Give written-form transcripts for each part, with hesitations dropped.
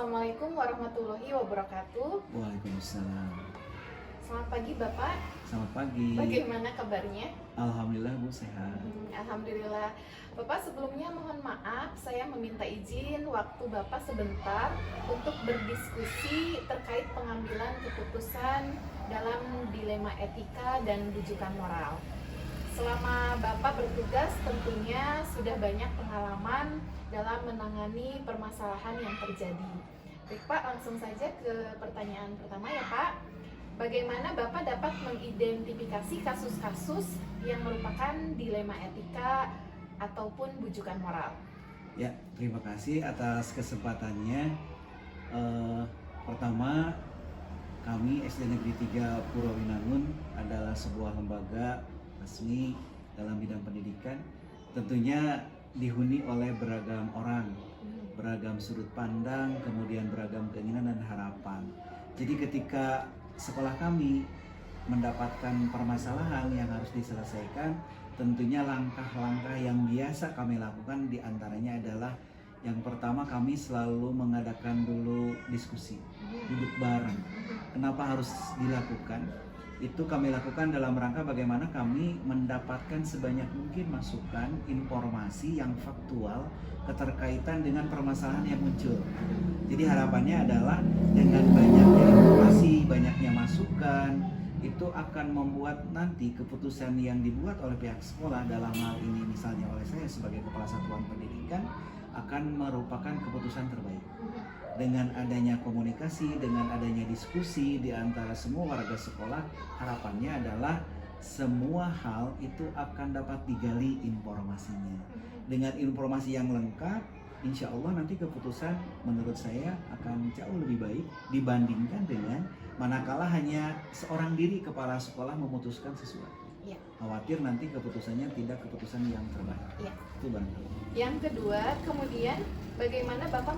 Assalamualaikum warahmatullahi wabarakatuh. Waalaikumsalam. Selamat pagi Bapak, Selamat pagi. bagaimana kabarnya? Alhamdulillah Bu sehat. Alhamdulillah. Bapak, sebelumnya mohon maaf, saya meminta izin waktu Bapak sebentar untuk berdiskusi terkait pengambilan keputusan dalam dilema etika dan rujukan moral. Selama Bapak bertugas tentunya sudah banyak pengalaman dalam menangani permasalahan yang terjadi. Baik Pak, langsung saja ke pertanyaan pertama ya Pak. Bagaimana Bapak dapat mengidentifikasi kasus-kasus yang merupakan dilema etika ataupun bujukan moral? Ya, terima kasih atas kesempatannya. Pertama, kami SD Negeri 3 Purwinangun adalah sebuah lembaga resmi dalam bidang pendidikan. Tentunya dihuni oleh beragam orang, beragam sudut pandang, kemudian beragam keinginan dan harapan. Jadi ketika sekolah kami mendapatkan permasalahan yang harus diselesaikan, tentunya langkah-langkah yang biasa kami lakukan diantaranya adalah yang pertama, kami selalu mengadakan dulu diskusi, duduk bareng. Kenapa harus dilakukan? Itu kami lakukan dalam rangka bagaimana kami mendapatkan sebanyak mungkin masukan, informasi yang faktual keterkaitan dengan permasalahan yang muncul. Jadi harapannya adalah dengan banyaknya informasi, banyaknya masukan, itu akan membuat nanti keputusan yang dibuat oleh pihak sekolah, dalam hal ini misalnya oleh saya sebagai Kepala Satuan Pendidikan, akan merupakan keputusan terbaik. Dengan adanya komunikasi, dengan adanya diskusi di antara semua warga sekolah, harapannya adalah semua hal itu akan dapat digali informasinya. Dengan informasi yang lengkap, insya Allah nanti keputusan menurut saya akan jauh lebih baik dibandingkan dengan manakala hanya seorang diri kepala sekolah memutuskan sesuatu. Ya. Khawatir nanti keputusannya tidak keputusan yang terbaik. Ya. Itu barangkali. Yang kedua, kemudian bagaimana Bapak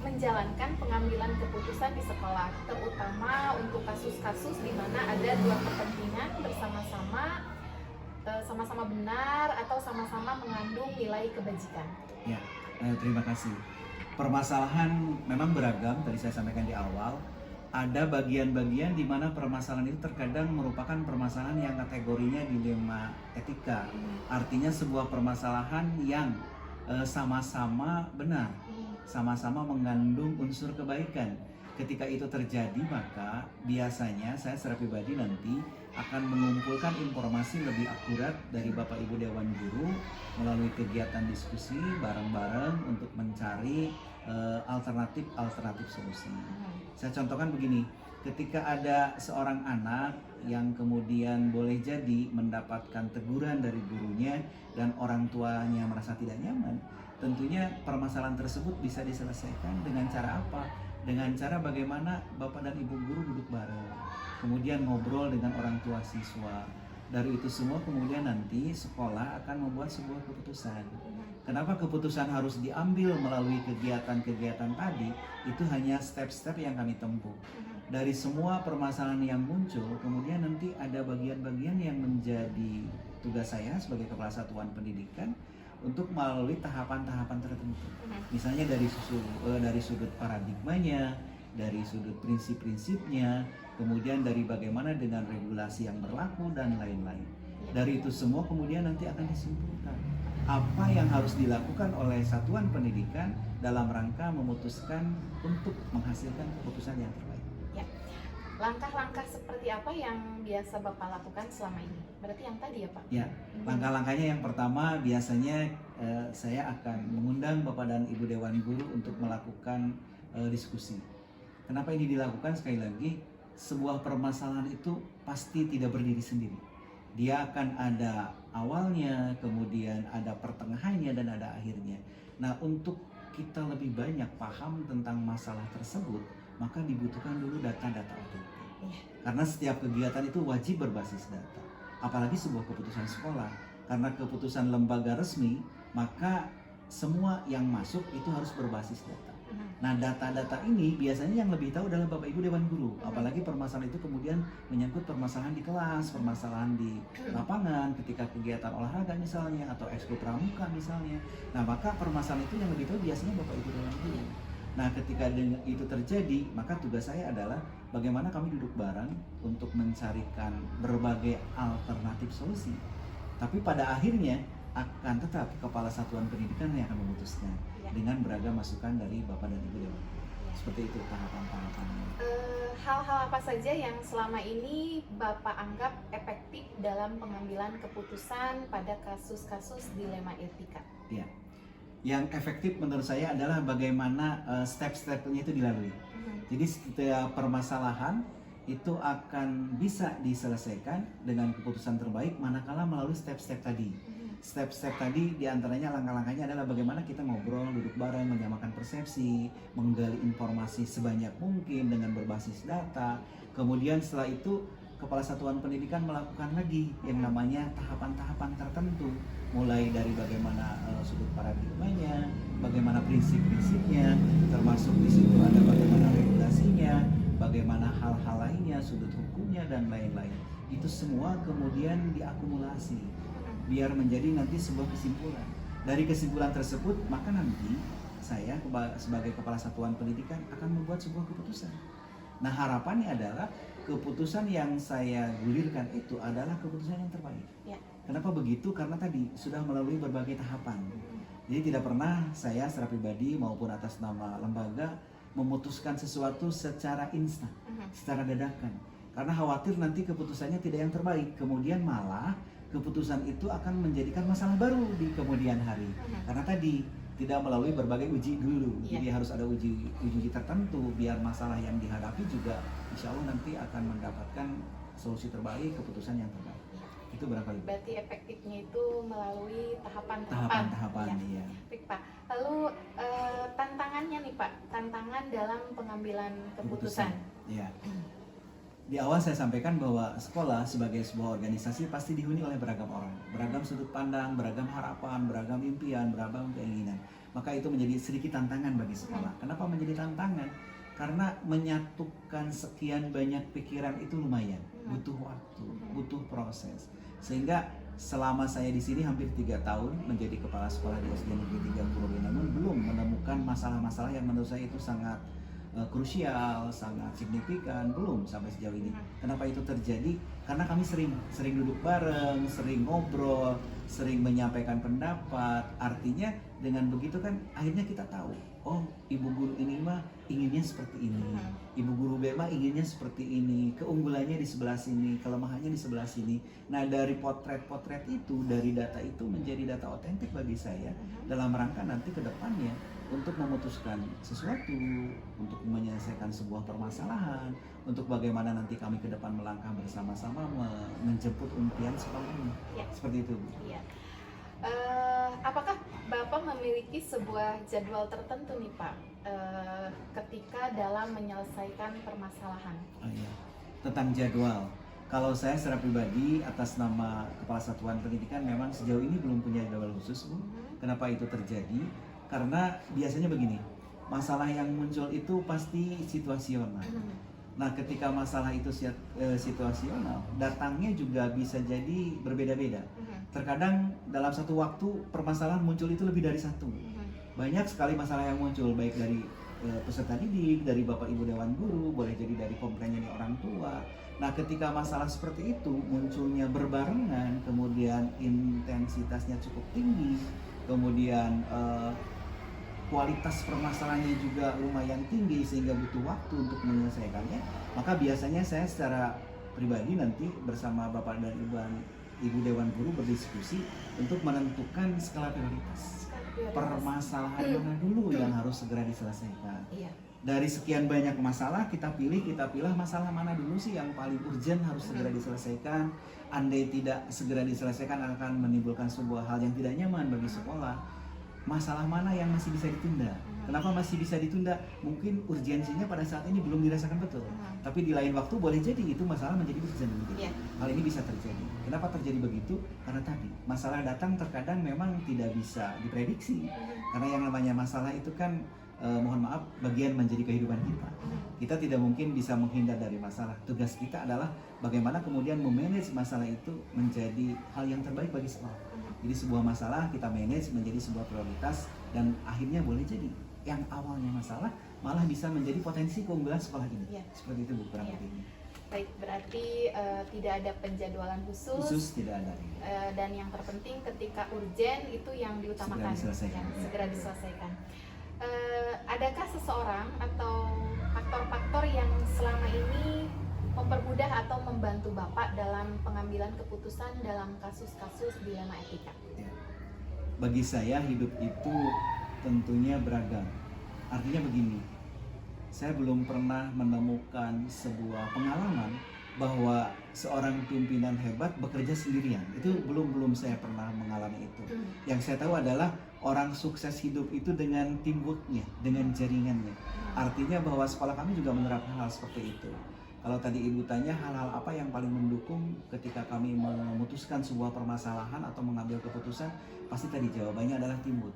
menjalankan pengambilan keputusan di sekolah, terutama untuk kasus-kasus di mana ada dua kepentingan bersama-sama, sama-sama benar atau sama-sama mengandung nilai kebajikan. Ya, terima kasih. Permasalahan memang beragam, tadi saya sampaikan di awal. Ada bagian-bagian di mana permasalahan itu terkadang merupakan permasalahan yang kategorinya dilema etika. Artinya sebuah permasalahan yang sama-sama benar, sama-sama mengandung unsur kebaikan. Ketika itu terjadi, maka biasanya saya secara pribadi nanti akan mengumpulkan informasi lebih akurat dari Bapak Ibu Dewan Guru melalui kegiatan diskusi bareng-bareng untuk mencari alternatif solusi. Saya contohkan begini, ketika ada seorang anak yang kemudian boleh jadi mendapatkan teguran dari gurunya dan orang tuanya merasa tidak nyaman, tentunya permasalahan tersebut bisa diselesaikan dengan cara apa? Dengan cara bagaimana Bapak dan Ibu guru duduk bareng, kemudian ngobrol dengan orang tua siswa. Dari itu semua kemudian nanti sekolah akan membuat sebuah keputusan. Kenapa keputusan harus diambil melalui kegiatan-kegiatan tadi? Itu hanya step-step yang kami tempuh. Dari semua permasalahan yang muncul, kemudian nanti ada bagian-bagian yang menjadi tugas saya sebagai Kepala Satuan Pendidikan untuk melalui tahapan-tahapan tertentu. Misalnya dari sudut paradigmanya, dari sudut prinsip-prinsipnya, kemudian dari bagaimana dengan regulasi yang berlaku dan lain-lain. Dari itu semua kemudian nanti akan disimpulkan apa yang harus dilakukan oleh satuan pendidikan dalam rangka memutuskan untuk menghasilkan keputusan yang terbaik. Ya. Langkah-langkah seperti apa yang biasa Bapak lakukan selama ini? Berarti yang tadi ya Pak? Ya, langkah-langkahnya yang pertama biasanya saya akan mengundang Bapak dan Ibu Dewan Guru untuk melakukan diskusi. Kenapa ini dilakukan? Sekali lagi, sebuah permasalahan itu pasti tidak berdiri sendiri. Dia akan ada awalnya, kemudian ada pertengahannya dan ada akhirnya. Nah, untuk kita lebih banyak paham tentang masalah tersebut, maka dibutuhkan dulu data-data otentik. Karena setiap kegiatan itu wajib berbasis data. Apalagi sebuah keputusan sekolah. Karena keputusan lembaga resmi, maka semua yang masuk itu harus berbasis data. Nah, data-data ini biasanya yang lebih tahu adalah Bapak Ibu Dewan Guru. Apalagi permasalahan itu kemudian menyangkut permasalahan di kelas, permasalahan di lapangan, ketika kegiatan olahraga misalnya, atau ekskul pramuka misalnya. Nah, maka permasalahan itu yang lebih tahu biasanya Bapak Ibu Dewan Guru. Nah, ketika itu terjadi, maka tugas saya adalah bagaimana kami duduk bareng untuk mencarikan berbagai alternatif solusi. Tapi pada akhirnya akan tetap kepala satuan pendidikan yang akan memutuskan Ya. dengan beragam masukan dari Bapak dan Ibu Dewan. Seperti itu tahapan-tahapannya. Hal-hal apa saja yang selama ini Bapak anggap efektif dalam pengambilan keputusan pada kasus-kasus dilema etika? Ya. Yang efektif menurut saya adalah bagaimana step-stepnya itu dilalui. Jadi setiap permasalahan itu akan bisa diselesaikan dengan keputusan terbaik manakala melalui step-step tadi. Step-step tadi diantaranya langkah-langkahnya adalah bagaimana kita ngobrol, duduk bareng, menyamakan persepsi, menggali informasi sebanyak mungkin dengan berbasis data. Kemudian setelah itu Kepala Satuan Pendidikan melakukan lagi yang namanya tahapan-tahapan tertentu, mulai dari bagaimana sudut paradigmanya, bagaimana prinsip-prinsipnya, termasuk di situ ada bagaimana regulasinya, bagaimana hal-hal lainnya, sudut hukumnya dan lain-lain. Itu semua kemudian diakumulasi biar menjadi nanti sebuah kesimpulan. Dari kesimpulan tersebut, maka nanti saya sebagai Kepala Satuan Pendidikan akan membuat sebuah keputusan. Nah, harapannya adalah keputusan yang saya gulirkan itu adalah keputusan yang terbaik. Ya. Kenapa begitu? Karena tadi sudah melalui berbagai tahapan. Jadi tidak pernah saya secara pribadi maupun atas nama lembaga memutuskan sesuatu secara instan, secara dadakan. Karena khawatir nanti keputusannya tidak yang terbaik. Kemudian malah keputusan itu akan menjadikan masalah baru di kemudian hari. Karena tadi tidak melalui berbagai uji dulu. Jadi harus ada uji tertentu biar masalah yang dihadapi juga insya Allah nanti akan mendapatkan solusi terbaik, keputusan yang terbaik. Itu barangkali. Berarti efektifnya itu melalui tahapan-tahapan. Tahapan-tahapan, iya. Baik, Pak. Lalu tantangannya nih Pak, tantangan dalam pengambilan keputusan. Iya. Di awal saya sampaikan bahwa sekolah sebagai sebuah organisasi pasti dihuni oleh beragam orang, beragam sudut pandang, beragam harapan, beragam impian, beragam keinginan. Maka itu menjadi sedikit tantangan bagi sekolah. Kenapa menjadi tantangan? Karena menyatukan sekian banyak pikiran itu lumayan, butuh waktu, butuh proses. Sehingga selama saya di sini hampir 3 tahun menjadi kepala sekolah di SD Negeri 3 Purworejo, namun belum menemukan masalah-masalah yang menurut saya itu sangat krusial, sangat signifikan, belum sampai sejauh ini. Kenapa itu terjadi? Karena kami sering duduk bareng, sering ngobrol, sering menyampaikan pendapat. Artinya dengan begitu kan akhirnya kita tahu, oh ibu guru ini mah inginnya seperti ini, ibu guru B mah inginnya seperti ini, keunggulannya di sebelah sini, kelemahannya di sebelah sini. Nah, dari potret-potret itu, dari data itu menjadi data otentik bagi saya dalam rangka nanti ke depannya untuk memutuskan sesuatu, untuk menyelesaikan sebuah permasalahan, untuk bagaimana nanti kami ke depan melangkah bersama-sama menjemput impian sekolah ini. Ya. Seperti itu. Ya. Apakah Bapak memiliki sebuah jadwal tertentu nih Pak, ketika dalam menyelesaikan permasalahan? Oh iya. Tentang jadwal. Kalau saya secara pribadi atas nama Kepala Satuan Pendidikan memang sejauh ini belum punya jadwal khusus, Bu. Kenapa itu terjadi? Karena biasanya begini, masalah yang muncul itu pasti situasional. Nah, ketika masalah itu situasional, datangnya juga bisa jadi berbeda-beda. Terkadang dalam satu waktu permasalahan muncul itu lebih dari satu. Banyak sekali masalah yang muncul, baik dari peserta didik, dari Bapak Ibu Dewan Guru, boleh jadi dari komplainnya dari orang tua. Nah, ketika masalah seperti itu munculnya berbarengan, kemudian intensitasnya cukup tinggi, kemudian kualitas permasalahannya juga lumayan tinggi sehingga butuh waktu untuk menyelesaikannya, maka biasanya saya secara pribadi nanti bersama Bapak dan Ibu Dewan Guru berdiskusi untuk menentukan skala prioritas. Permasalahan mana dulu yang harus segera diselesaikan. Dari sekian banyak masalah kita pilih masalah mana dulu sih yang paling urgent harus segera diselesaikan. Andai tidak segera diselesaikan akan menimbulkan sebuah hal yang tidak nyaman bagi sekolah. Masalah mana yang masih bisa ditunda? Kenapa masih bisa ditunda? Mungkin urgensinya pada saat ini belum dirasakan betul. Tapi di lain waktu boleh jadi itu masalah menjadi urgent. Hal ini bisa terjadi. Kenapa terjadi begitu? Karena tadi masalah datang terkadang memang tidak bisa diprediksi. Karena yang namanya masalah itu kan mohon maaf bagian menjadi kehidupan kita. Kita tidak mungkin bisa menghindar dari masalah. Tugas kita adalah bagaimana kemudian memanage masalah itu menjadi hal yang terbaik bagi sekolah. Jadi sebuah masalah kita manage menjadi sebuah prioritas dan akhirnya boleh jadi yang awalnya masalah malah bisa menjadi potensi keunggulan sekolah ini. Iya. Seperti itu Bu, kurang Iya. lebihnya. Baik, berarti tidak ada penjadwalan khusus, Khusus tidak ada. dan yang terpenting ketika urgen itu yang diutamakan, Segera diselesaikan. ya, segera diselesaikan. Adakah seseorang atau faktor-faktor yang selama ini mempermudah atau membantu Bapak dalam pengambilan keputusan dalam kasus-kasus dilema etika? Ya. Bagi saya hidup itu tentunya beragam. Artinya begini, saya belum pernah menemukan sebuah pengalaman bahwa seorang pimpinan hebat bekerja sendirian. Itu belum saya pernah mengalami itu. Yang saya tahu adalah orang sukses hidup itu dengan teamworknya, dengan jaringannya. Artinya bahwa sekolah kami juga menerapkan hal seperti itu. Kalau tadi Ibu tanya hal-hal apa yang paling mendukung ketika kami memutuskan sebuah permasalahan atau mengambil keputusan, pasti tadi jawabannya adalah teamwork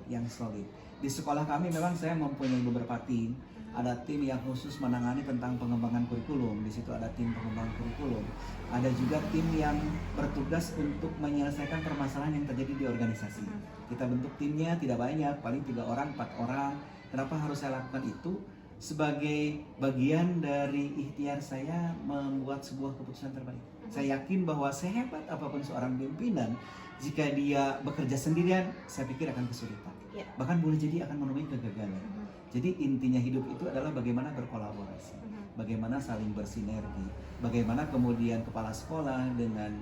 yang solid. Di sekolah kami memang saya mempunyai beberapa tim. Ada tim yang khusus menangani tentang pengembangan kurikulum. Di situ ada tim pengembangan kurikulum. Ada juga tim yang bertugas untuk menyelesaikan permasalahan yang terjadi di organisasi. Kita bentuk timnya tidak banyak, paling 3 orang, 4 orang. Kenapa harus saya lakukan itu? Sebagai bagian dari ikhtiar saya membuat sebuah keputusan terbaik. Saya yakin bahwa sehebat apapun seorang pimpinan, jika dia bekerja sendirian, saya pikir akan kesulitan. Bahkan boleh jadi akan menemui kegagalan. Jadi intinya hidup itu adalah bagaimana berkolaborasi, bagaimana saling bersinergi, bagaimana kemudian kepala sekolah dengan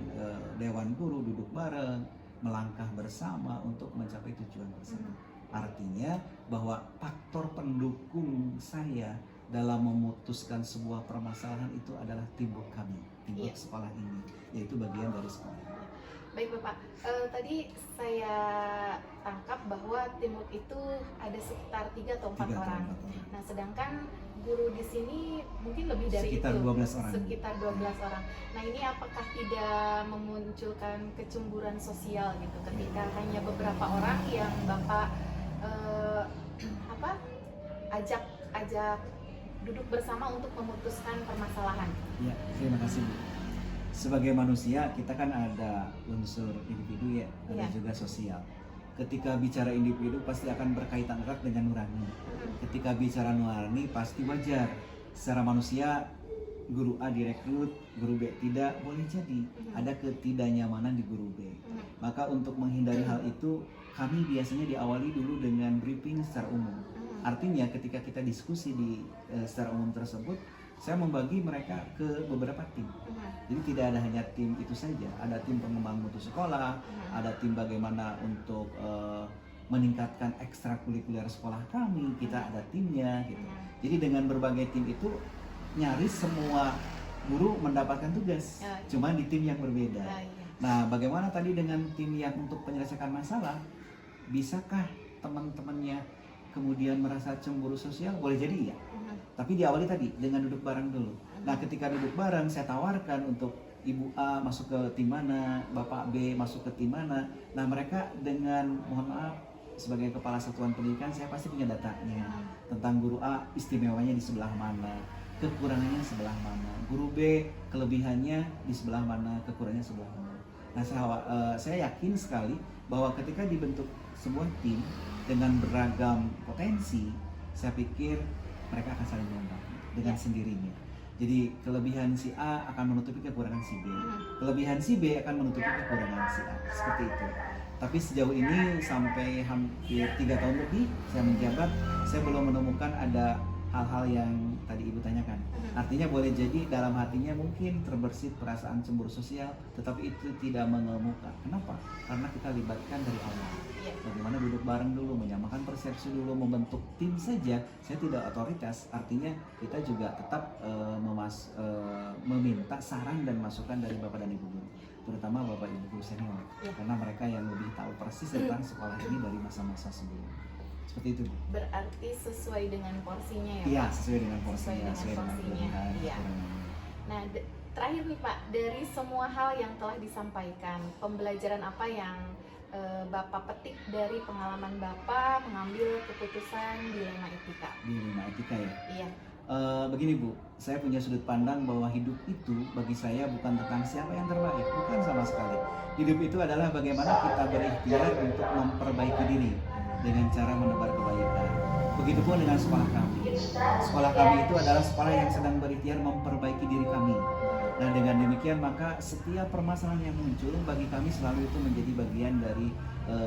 dewan guru duduk bareng, melangkah bersama untuk mencapai tujuan bersama. Artinya bahwa faktor pendukung saya dalam memutuskan sebuah permasalahan itu adalah teamwork kami, teamwork sekolah ini, yaitu bagian dari sekolah. Baik Bapak, tadi saya tangkap bahwa teamwork itu ada sekitar 3 atau 4 orang. Nah, sedangkan guru di sini mungkin lebih dari sekitar itu, 12 orang. sekitar 12 orang. Nah, ini apakah tidak memunculkan kecemburuan sosial gitu ketika hanya beberapa orang yang Bapak ajak duduk bersama untuk memutuskan permasalahan? Ya, terima kasih Bu. Sebagai manusia kita kan ada unsur individu ya, ada juga sosial. Ketika bicara individu pasti akan berkaitan erat dengan nurani. Ketika bicara nurani pasti wajar secara manusia guru A direkrut, guru B tidak, boleh jadi ada ketidaknyamanan di guru B. Maka untuk menghindari hal itu kami biasanya diawali dulu dengan briefing secara umum. Artinya ketika kita diskusi di secara umum tersebut, saya membagi mereka ke beberapa tim. Jadi tidak ada hanya tim itu saja, ada tim pengembang mutu sekolah, ada tim bagaimana untuk meningkatkan ekstrakurikuler sekolah kami, kita ada timnya gitu. Jadi dengan berbagai tim itu nyaris semua guru mendapatkan tugas, cuma di tim yang berbeda. Nah, bagaimana tadi dengan tim yang untuk menyelesaikan masalah, bisakah teman-temannya kemudian merasa cemburu sosial? Boleh jadi ya. Tapi diawali tadi dengan duduk bareng dulu. Nah, ketika duduk bareng saya tawarkan untuk Ibu A masuk ke tim mana, Bapak B masuk ke tim mana. Nah, mereka dengan mohon maaf sebagai kepala satuan pendidikan saya pasti punya datanya tentang guru A istimewanya di sebelah mana, kekurangannya sebelah mana, guru B kelebihannya di sebelah mana, kekurangannya sebelah mana. Nah, saya yakin sekali bahwa ketika dibentuk sebuah tim dengan beragam potensi, saya pikir mereka akan saling melengkapi dengan sendirinya. Jadi kelebihan si A akan menutupi kekurangan si B, kelebihan si B akan menutupi kekurangan si A, seperti itu. Tapi sejauh ini sampai hampir 3 tahun lebih saya menjabat, saya belum menemukan ada hal-hal yang tadi Ibu tanyakan. Artinya boleh jadi dalam hatinya mungkin terbersit perasaan cemburu sosial, tetapi itu tidak mengemuka. Kenapa? Karena kita libatkan dari awal. Bagaimana duduk bareng dulu, menyamakan persepsi dulu, membentuk tim saja. Saya tidak otoritas, artinya kita juga tetap meminta saran dan masukan dari Bapak dan Ibu guru, terutama Bapak Ibu guru senior, karena mereka yang lebih tahu persis tentang sekolah ini dari masa-masa sebelumnya. Seperti itu, Bu. Berarti sesuai dengan porsinya ya, Iya, Pak? sesuai dengan porsinya, sesuai dengan porsinya. Iya. Nah, terakhir nih Pak, dari semua hal yang telah disampaikan, pembelajaran apa yang Bapak petik dari pengalaman Bapak mengambil keputusan dilema etika? Dilema etika ya? Iya. Begini Bu, saya punya sudut pandang bahwa hidup itu bagi saya bukan tentang siapa yang terbaik, bukan sama sekali. Hidup itu adalah bagaimana kita berikhtiar untuk memperbaiki diri. dengan cara menebar kebaikan. Begitupun dengan sekolah kami. Sekolah kami itu adalah sekolah yang sedang berikhtiar memperbaiki diri kami. Nah, dengan demikian maka setiap permasalahan yang muncul bagi kami selalu itu menjadi bagian dari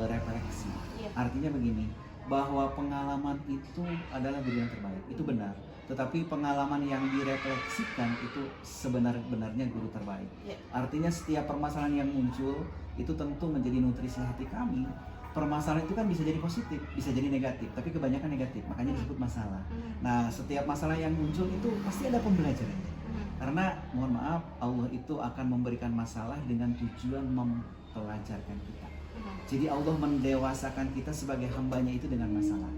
refleksi. Artinya begini, bahwa pengalaman itu adalah diri yang terbaik, itu benar. Tetapi pengalaman yang direfleksikan itu sebenarnya guru terbaik. Artinya setiap permasalahan yang muncul itu tentu menjadi nutrisi hati kami. Permasalahan itu kan bisa jadi positif, bisa jadi negatif, tapi kebanyakan negatif, makanya disebut masalah. Nah, setiap masalah yang muncul itu pasti ada pembelajarannya. Karena mohon maaf, Allah itu akan memberikan masalah dengan tujuan mempelajarkan kita. Jadi Allah mendewasakan kita sebagai hambanya itu dengan masalah.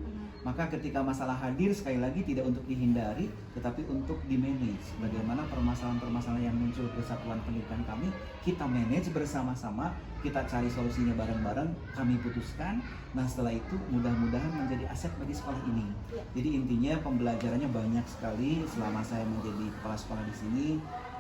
Maka ketika masalah hadir, sekali lagi tidak untuk dihindari, tetapi untuk di-manage. Bagaimana permasalahan-permasalahan yang muncul ke satuan pendidikan kami, kita manage bersama-sama, kita cari solusinya bareng-bareng, kami putuskan. Nah, setelah itu mudah-mudahan menjadi aset bagi sekolah ini. Jadi intinya pembelajarannya banyak sekali selama saya menjadi kepala sekolah di sini.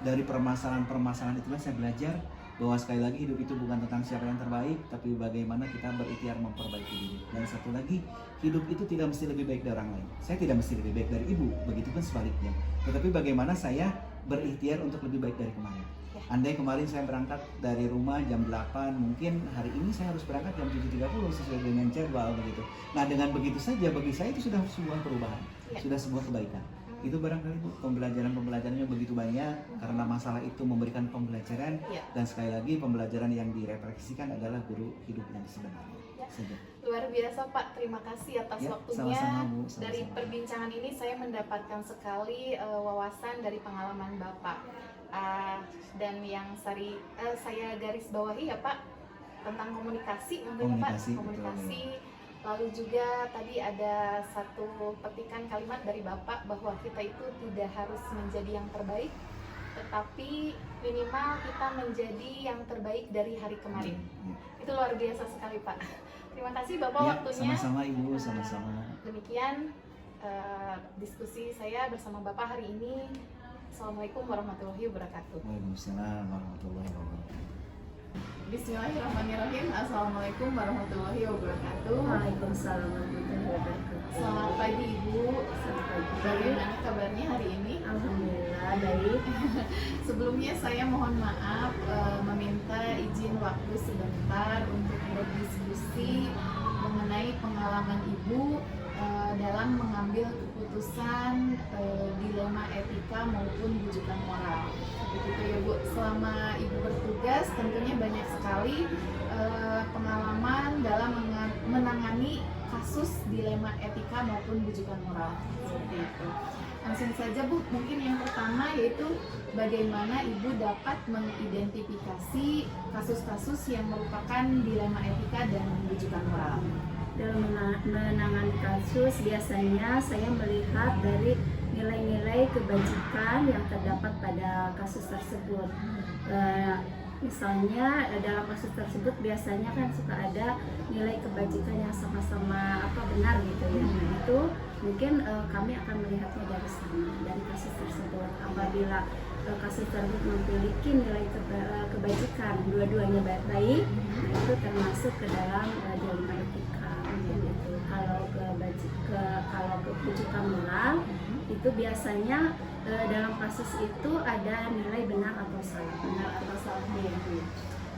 Dari permasalahan-permasalahan itulah saya belajar bahwa sekali lagi hidup itu bukan tentang siapa yang terbaik, tapi bagaimana kita berikhtiar memperbaiki diri. Dan satu lagi, hidup itu tidak mesti lebih baik dari orang lain. Saya tidak mesti lebih baik dari ibu, begitupun sebaliknya. Tetapi bagaimana saya berikhtiar untuk lebih baik dari kemarin. Andai kemarin saya berangkat dari rumah jam 8, mungkin hari ini saya harus berangkat jam 7.30 sesuai dengan jadwal begitu. Nah, dengan begitu saja bagi saya itu sudah sebuah perubahan, sudah sebuah kebaikan. Itu barangkali Bu, pembelajarannya begitu banyak karena masalah itu memberikan pembelajaran dan sekali lagi pembelajaran yang direfleksikan adalah guru hidup yang sebenarnya. Luar biasa Pak, terima kasih atas waktunya. Sama-sama, Bu, sama-sama. Dari perbincangan ini saya mendapatkan sekali wawasan dari pengalaman Bapak. Dan yang saya garis bawahi ya Pak, tentang komunikasi mungkin Pak, komunikasi. Lalu juga tadi ada satu petikan kalimat dari Bapak bahwa kita itu tidak harus menjadi yang terbaik, tetapi minimal kita menjadi yang terbaik dari hari kemarin. Itu luar biasa sekali Pak. Terima kasih Bapak waktunya. Sama-sama Ibu, sama-sama. Demikian diskusi saya bersama Bapak hari ini. Assalamualaikum warahmatullahi wabarakatuh. Waalaikumsalam warahmatullahi wabarakatuh. Bismillahirrahmanirrahim. Assalamualaikum warahmatullahi wabarakatuh. Waalaikumsalam warahmatullahi wabarakatuh. Selamat pagi Ibu. Selamat pagi. Bagaimana kabarnya hari ini? Alhamdulillah baik. Sebelumnya saya mohon maaf meminta izin waktu sebentar untuk berdiskusi mengenai pengalaman Ibu dalam mengambil keputusan dilema etika maupun rujukan moral. Begitu ya Bu. Selama Ibu bertugas tentunya banyak sekali pengalaman dalam menangani kasus dilema etika maupun rujukan moral. Seperti itu. Langsung saja Bu, mungkin yang pertama yaitu bagaimana Ibu dapat mengidentifikasi kasus-kasus yang merupakan dilema etika dan rujukan moral. Dalam menangani kasus biasanya saya melihat dari nilai-nilai kebajikan yang terdapat pada kasus tersebut. Misalnya dalam kasus tersebut biasanya kan suka ada nilai kebajikan yang sama-sama benar gitu ya. Nah, itu mungkin kami akan melihatnya dari sana, dari kasus tersebut. Apabila kasus tersebut memiliki nilai kebajikan dua-duanya baik, nah itu termasuk ke dalam dilema etika. Gitu. Kalau kerujukan moral itu biasanya dalam kasus itu ada nilai benar atau salah.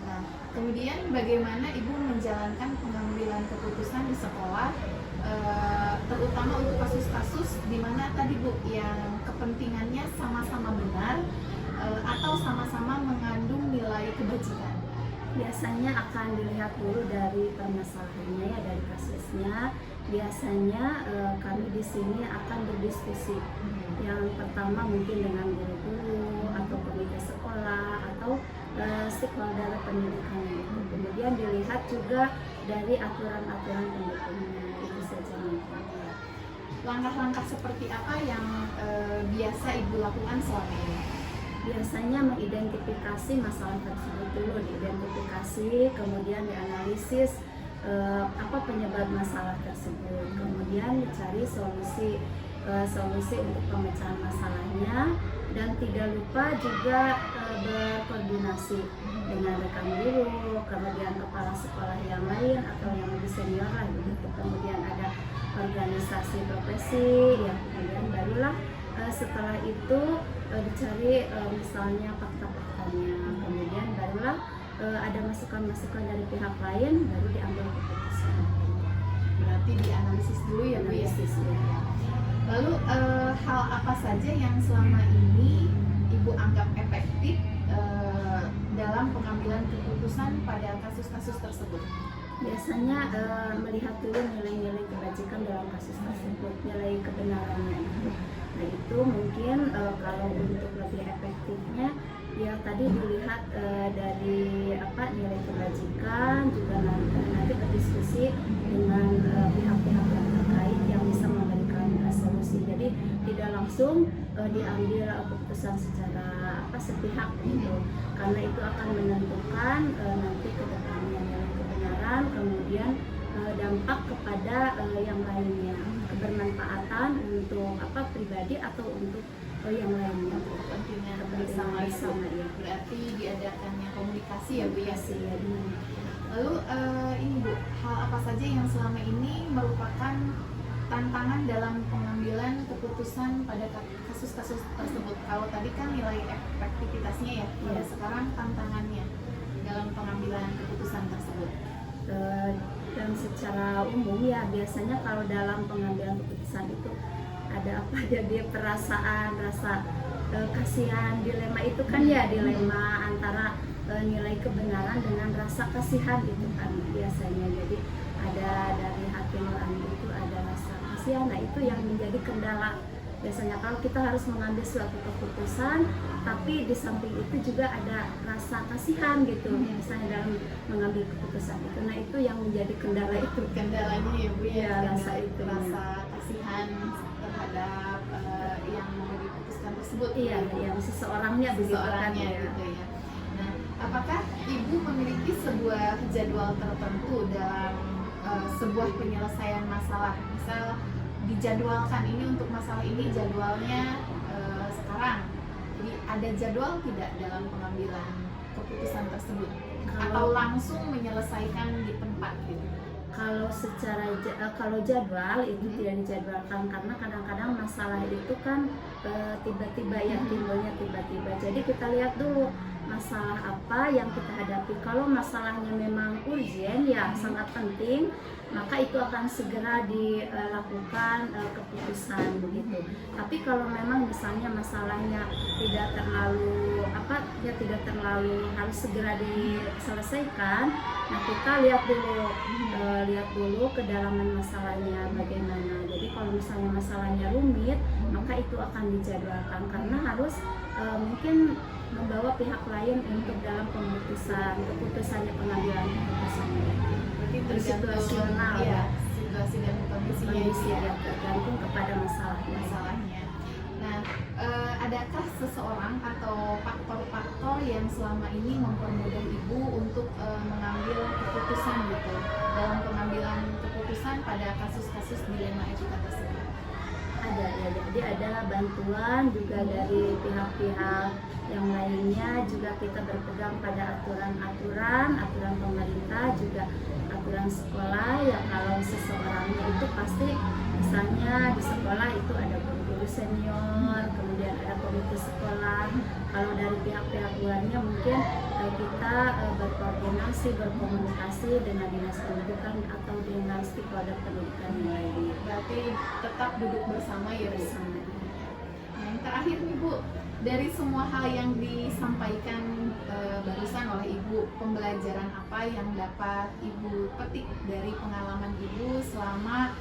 Nah, kemudian bagaimana Ibu menjalankan pengambilan keputusan di sekolah, terutama untuk kasus-kasus di mana tadi Bu yang kepentingannya sama-sama benar atau sama-sama mengandung nilai kebajikan? Biasanya akan dilihat dulu dari permasalahannya ya, dari kasusnya. Biasanya kami di sini akan berdiskusi. Yang pertama mungkin dengan guru-guru atau komite sekolah atau stakeholder pendidikan gitu. Kemudian dilihat juga dari aturan-aturan pendukungnya, itu saja mungkin. Langkah-langkah seperti apa yang biasa Ibu lakukan selama ini? Biasanya mengidentifikasi masalah tersebut dulu, diidentifikasi, kemudian dianalisis apa penyebab masalah tersebut, kemudian dicari solusi untuk pemecahan masalahnya, dan tidak lupa juga berkoordinasi dengan rekan guru, kemudian kepala sekolah yang lain atau yang bisa senior lah begitu. Kemudian ada organisasi profesi, ya kemudian barulah setelah itu dicari misalnya fakta-faktanya, kemudian barulah ada masukan-masukan dari pihak lain, baru diambil keputusan. Berarti dianalisis dulu ya Bu ya. Analisis, ya. Lalu hal apa saja yang selama ini Ibu anggap efektif dalam pengambilan keputusan pada kasus-kasus tersebut? Biasanya melihat dulu nilai-nilai kebajikan dalam kasus tersebut, nilai kebenarannya. Nah itu mungkin kalau untuk lebih efektifnya ya tadi dilihat dari nilai kebajikan, juga nanti berdiskusi dengan pihak-pihak yang terkait yang bisa memberikan solusi. Jadi tidak langsung diambil keputusan secara sepihak gitu, karena itu akan menentukan nanti ke depannya nilai kebenaran, kemudian dampak kepada yang lainnya, kebermanfaatan untuk pribadi atau untuk yang lainnya. Kepentingan bersama itu ya. berarti diadakannya komunikasi ya Bu ya. Ya, Lalu ini Bu, hal apa saja yang selama ini merupakan tantangan dalam pengambilan keputusan pada kasus-kasus tersebut? Kalau tadi kan nilai efektivitasnya ya, pada sekarang tantangannya dalam pengambilan keputusan tersebut. Dan secara umum ya biasanya kalau dalam pengambilan keputusan itu ada jadi perasaan, rasa kasihan, dilema itu kan ya, dilema antara nilai kebenaran dengan rasa kasihan itu kan biasanya. Jadi ada dari hati nurani itu ada rasa kasihan. Nah itu yang menjadi kendala biasanya kalau kita harus mengambil suatu keputusan, tapi di samping itu juga ada rasa kasihan gitu, misalnya dalam mengambil keputusan itu. Nah itu yang menjadi kendala itu. Kendalanya ya Bu ya, rasa itu, rasa kasihan terhadap yang mau diputuskan tersebut. Iya, yang seseorangnya begitu kan seseorangnya ya. gitu ya. Nah, apakah Ibu memiliki sebuah jadwal tertentu dalam sebuah penyelesaian masalah? Misal dijadwalkan ini untuk masalah ini jadwalnya sekarang. Jadi ada jadwal tidak dalam pengambilan keputusan tersebut? Atau langsung menyelesaikan di tempat gitu? Kalau secara kalau jadwal itu tidak dijadwalkan, karena kadang-kadang masalah itu kan tiba-tiba ya, timbulnya tiba-tiba. Jadi kita lihat dulu masalah apa yang kita hadapi. Kalau masalahnya memang urgent ya, sangat penting, maka itu akan segera dilakukan keputusan begitu. Tapi kalau memang misalnya masalahnya tidak terlalu tidak terlalu harus segera diselesaikan, nah kita lihat dulu kedalaman masalahnya bagaimana. Jadi kalau misalnya masalahnya rumit, maka itu akan dijadwalkan, karena harus mungkin membawa pihak lain untuk dalam keputusannya, pengambilan keputusannya. Berarti situasional ya, situasi dan kondisinya ya, tergantung kepada masalahnya. Nah, adakah seseorang atau faktor-faktor yang selama ini mempermudah Ibu untuk mengambil keputusan gitu dalam pengambilan keputusan pada kasus-kasus dilema etika tersebut? Ada ya, jadi ada bantuan juga dari pihak-pihak yang lainnya, juga kita berpegang pada aturan pemerintah, juga aturan sekolah ya. Kalau seseorangnya itu pasti misalnya di sekolah itu ada guru senior, kemudian ada komite sekolah. Kalau dari pihak-pihak luarnya mungkin kita berkomunikasi dengan dinas pendidikan atau dengan stakeholder pendidikan yang lainnya. Berarti tetap duduk bersama ya bersama. Nah, yang terakhir nih Bu, dari semua hal yang disampaikan barusan oleh Ibu, pembelajaran apa yang dapat Ibu petik dari pengalaman Ibu selama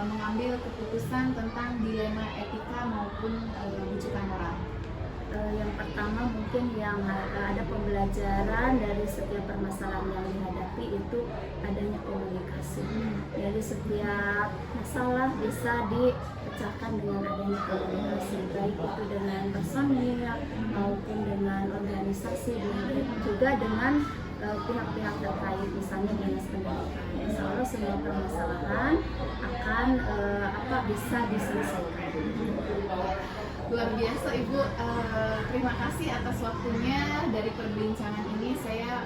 mengambil keputusan tentang dilema etika maupun rujukan moral? Yang pertama mungkin yang ada pembelajaran dari setiap permasalahan yang dihadapi itu adanya komunikasi. Jadi setiap masalah bisa dipecahkan dengan adanya komunikasi, baik itu dengan personil maupun dengan organisasi, juga dengan pihak-pihak terkait, misalnya dinas pendidikan. Insya Allah semua permasalahan akan bisa diselesaikan. Luar biasa Ibu, terima kasih atas waktunya. Dari perbincangan ini saya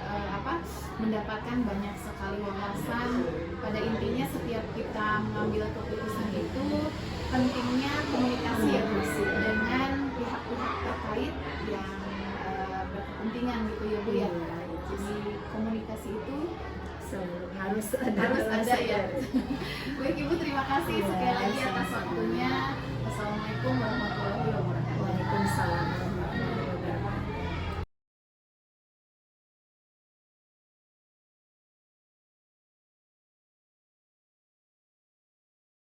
mendapatkan banyak sekali wawasan pada intinya setiap kita mengambil keputusan itu pentingnya komunikasi ya Bu, dengan pihak-pihak terkait yang berkepentingan gitu ya Bu ya. Jadi komunikasi itu harus harus ada ya. sadar. Baik Ibu, terima kasih Iya, sekali lagi atas sama-sama. waktunya. Wassalamualaikum warahmatullahi wabarakatuh. Waalaikumsalam.